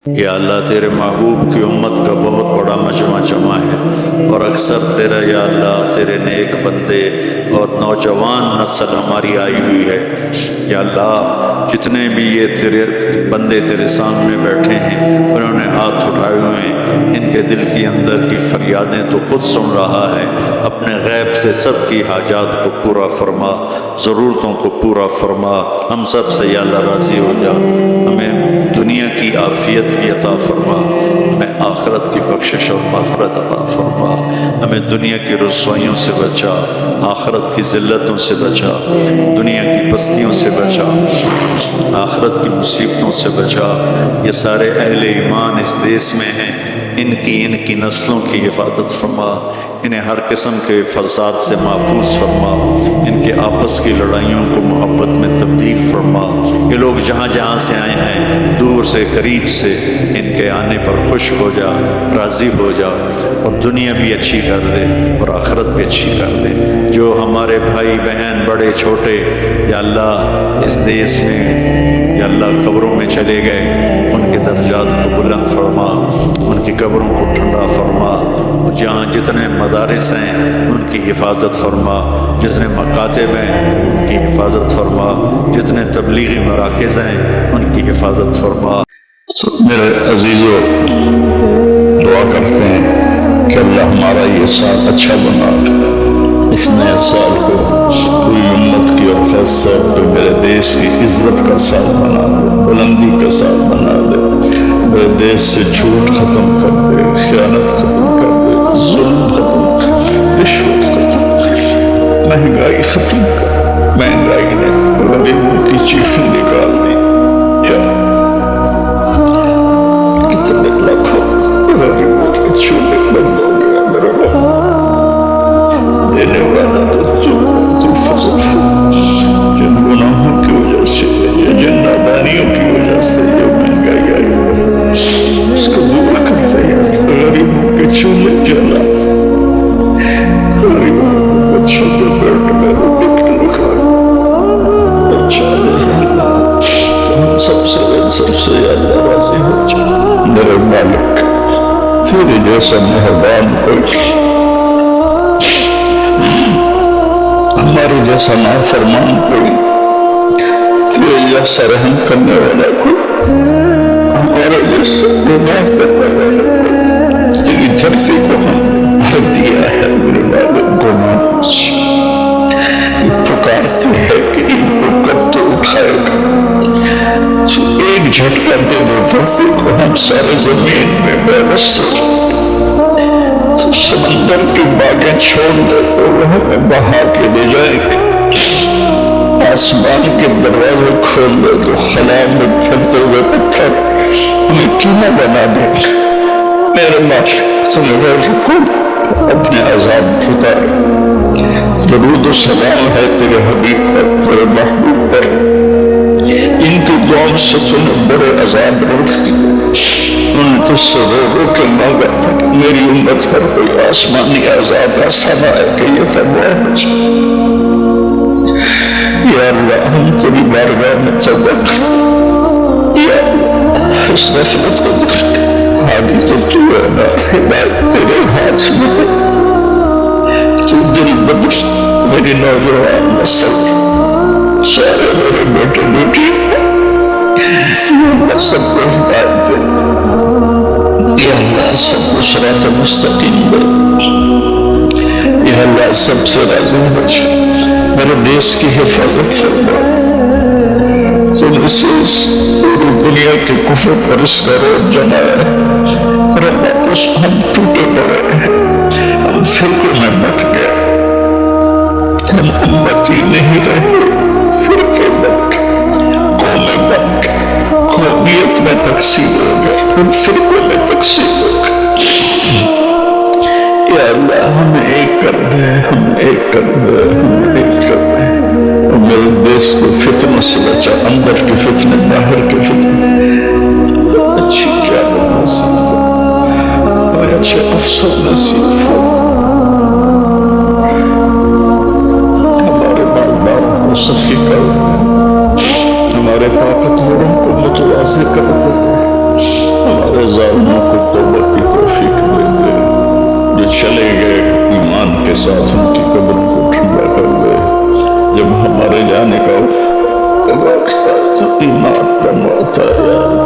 یا اللہ تیرے محبوب کی امت کا بہت بڑا مجمع جمع ہے، اور اکثر تیرا یا اللہ تیرے نیک بندے اور نوجوان نسل ہماری آئی ہوئی ہے۔ یا اللہ جتنے بھی یہ تیرے بندے تیرے سامنے بیٹھے ہیں، انہوں نے ہاتھ اٹھائے ہوئے ہیں، ان کے دل کی اندر کی فریادیں تو خود سن رہا ہے۔ اپنے غیب سے سب کی حاجات کو پورا فرما، ضرورتوں کو پورا فرما۔ ہم سب سے یا اللہ راضی ہو جا، ہمیں دنیا کی عافیت بھی عطا فرما، ہمیں آخرت کی بخشش اور مغفرت عطا فرما، ہمیں دنیا کی رسوائیوں سے بچا، آخرت کی ذلتوں سے بچا، دنیا کی پستیوں سے بچا، آخرت کی مصیبتوں سے بچا۔ یہ سارے اہل ایمان اس دیس میں ہیں، ان کی نسلوں کی حفاظت فرما، انہیں ہر قسم کے فساد سے محفوظ فرما، ان کے آپس کی لڑائیوں کو محبت میں تبدیل فرما۔ یہ لوگ جہاں جہاں سے آئے ہیں، دور سے قریب سے، ان کے آنے پر خوش ہو جا، راضی ہو جا، اور دنیا بھی اچھی کر دے اور آخرت بھی اچھی کر دے۔ جو ہمارے بھائی بہن بڑے چھوٹے یا اللہ اس دیس میں یا اللہ قبروں میں چلے گئے، ان کے درجات کو بلند فرما، ان کی قبروں کو ٹھنڈا فرما، جہاں جتنے مدارس ہیں ان کی حفاظت فرما، جتنے مکاتب ہیں ان کی حفاظت فرما، جتنے تبلیغی مراکز ہیں ان کی حفاظت فرما۔ میرے عزیزو، دعا کرتے ہیں کہ اللہ ہمارا یہ سال اچھا بنا، اس نئے سال کو پوری امت کی اور خاص طور پہ میرے دیش کی عزت کا سال بنا دے، بلندی کا سال بنا دے، میرے دیش سے جھوٹ ختم کر دے، خیانت ختم کر دے، ظلم ختم کر دے، رشوت ختم کر دے، مہنگائی ختم کر دے۔ مہنگائی نے غریبوں کی چیخیں نکال دی، یا کتنے لاکھوں غریبوں کے چولہے بند ہو گیا میرے رب، دینے والا تو فضل ہے۔ جن گناہوں کی وجہ سے یا جن نادانیوں کی وجہ سے یہ مہنگائی آئی ہے، اس کو دور کرتے ہیں۔ غریبوں کے چولہے جلا، غریبوں کے بچوں کے پیٹ میں روٹی کی لکھا، اچھا ہے یا اللہ، ہم سب سے یا اللہ راضی ہو جا۔ میرے مالک، تیرے جیسا مہربان کوئی، ہمارے جیسا نافرمان کوئی، تیرے جیسا رحم کرنے والا کوئی، ہمارے جیسا گناہ کرنے والا کوئی، تیری دھرتی کو ہم بھر دیا ہے میرے مالک گناہوں سے۔ یہ پکارتے ہیں کہ ان کو کب تو اٹھائے گا، تو ایک جھٹکا دے دو دھرتی کو، ہم سارے زمین میں بے بس ہو جائیں، تو سمندر کی باغیں چھوڑ دے تو وہ ہمیں بہا کے لے جائے گی، آسمان کے دروازے کھول دے تو خلا میں پھرتے ہوئے پتھر ہمیں کیوں بنا دے۔ میرے مالک، تمہیں غیر حکم اپنے عذاب اتار۔ درود و سلام ہے تیرے حبیب پر، تیرے محبوب پر، ان کی دعاؤں سے تم نے بڑے عذاب روک دی۔ انہوں نے تجھ سے رو رو کے مانگا تھا کہ میری امت پر کوئی آسمانی عذاب ایسا نہ ہے کہ یہ تباہ ہو جائے۔ یا اللہ، ہم تیری بارگاہ میں توبہ کرتے، یا اللہ اس غفلت کو دکھ، ہادی تو تو ہے نا، ہدایت تیرے ہاتھ میں ہے، تو دل بدش میری نوجوان نسل، سارے میرے بیٹے بیٹی، یا اللہ سب کو ہدایت دے، یا اللہ سب کو صراط مستقیم دے، یا اللہ سب سے راضی ہو جائے۔ میرے دیش کی حفاظت فرما، تم اسے اس پوری دنیا کے کفر پر اس کا روز جمایا ہے۔ رب واپس ہم ٹوٹے پڑے ہیں، ہم فرقے میں بٹ گئے، ہم امتی نہیں رہے، فرقے بن گئے، قومیں بن گئے، قومیت میں تقسیم ہو گئے، ہم فرقوں میں تقسیم ہو گئے۔ یا اللہ ہمیں ایک کر دے، ہم ایک کر دے، ہم ایک کر دے، اور میرے دیش کو فتنوں سے بچا، اندر کے فتنے، باہر کے فتنے، اچھی قیادت نصیب ہو اور اچھے افسر نصیب ہو، ہمارے مالداروں کو سخی کر دے، ہمارے طاقتوروں کو متواضع کر دے، چلے گئے ایمان کے ساتھ ان کی قبروں کو ٹھنڈا کر دے. جب ہمارے جانے کا وقت ایمان کا موت آیا